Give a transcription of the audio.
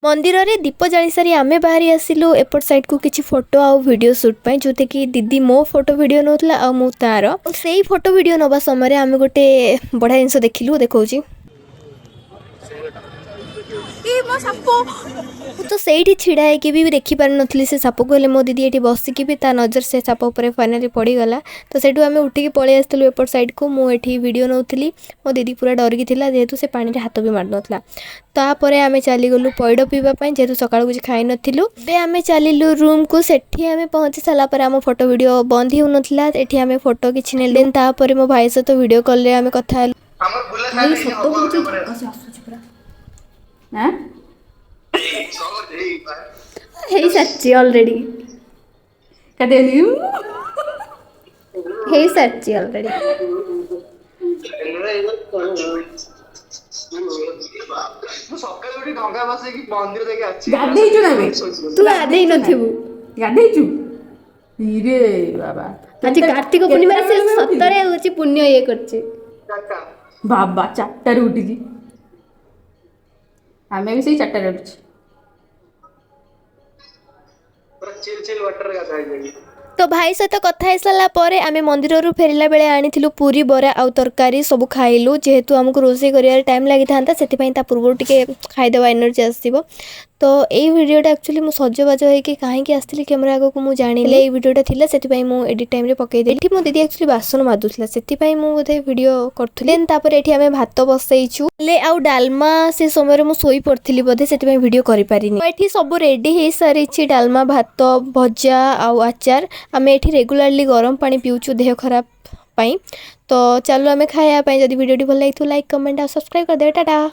मंदिर रे दीप जाली सारी आमे बाहरी आसिलु एपट साइड को किछि फोटो आ वीडियो शूट पई जोते कि दीदी मो फोटो वीडियो नोतला आ मु तार सेही फोटो वीडियो नबा समय आमे गोटे बढिया जिंस देखिलु देखौची तो सही छिड़ा है कि भी देखी पार नथली से साप को मो दीदी ये बसिकी भी ता नजर से साप उपर फाइनाली पड़गला तो सेठू आम उठिकी पलि आसलु एपट साइड को मुझे वीडियो नौली मो दीदी पूरा डरिकी थिला जेहेतु से पानी हाथ भी मार नाला तापर आम चलीगलु पैड पीवाई जेहेतु सकाळु कुछ खाई नथिलु बे आम चलीलु रूम को सेठी आम पहुँची सारापर आम फोटो वीडियो बंद ही होनथिला एठी आम फोटो किछि नेल देन तापर मो भाई सहित वीडियो कॉल रे आम कथा हे सच्ची ऑलरेडी कदेली हे सच्ची ऑलरेडी तू गाधे नथिबु गाधेचु रे बाबा आज कार्तिक पूर्णिमा से सतरे होची पुण्य ये करछि बाबा 4 उठी आमे भी से 4 उठी चिल वाटर का तो भाई सहित कथा है सारा पर आम मंदिर फेरला बेले आनी पूरी बरा आउ तरकारी सब खाइलु जेहेतु आमको रोषे कर टाइम लगी था से पूर्व टे खाईदेवा एनर्जी आसो तो यही वीडियोटा एक्चुअली मुझे सजबाज होगी कहीं आसती कैमेरा आगे मुझे जानी ये वीडियोटा थिला से मुझे एडिट टाइम रे पकईदेली मो दीदी एक्चुअली बासन मादुला से बोधे वीडियो करें तापर ये आम भात बसईचु आउ डालमा से समय मुझे शोई पड़ी बोधे से वीडियो करें सब रेडी हो सारी डालमा भात भजा आउ आचार आम ये रेगुलारली गरम पानी पीऊँ देह खराब पाई तो चलो आम खायापी जब वीडियो भल लगी लाइक कमेंट और सब्सक्राइब कर दे टाटा।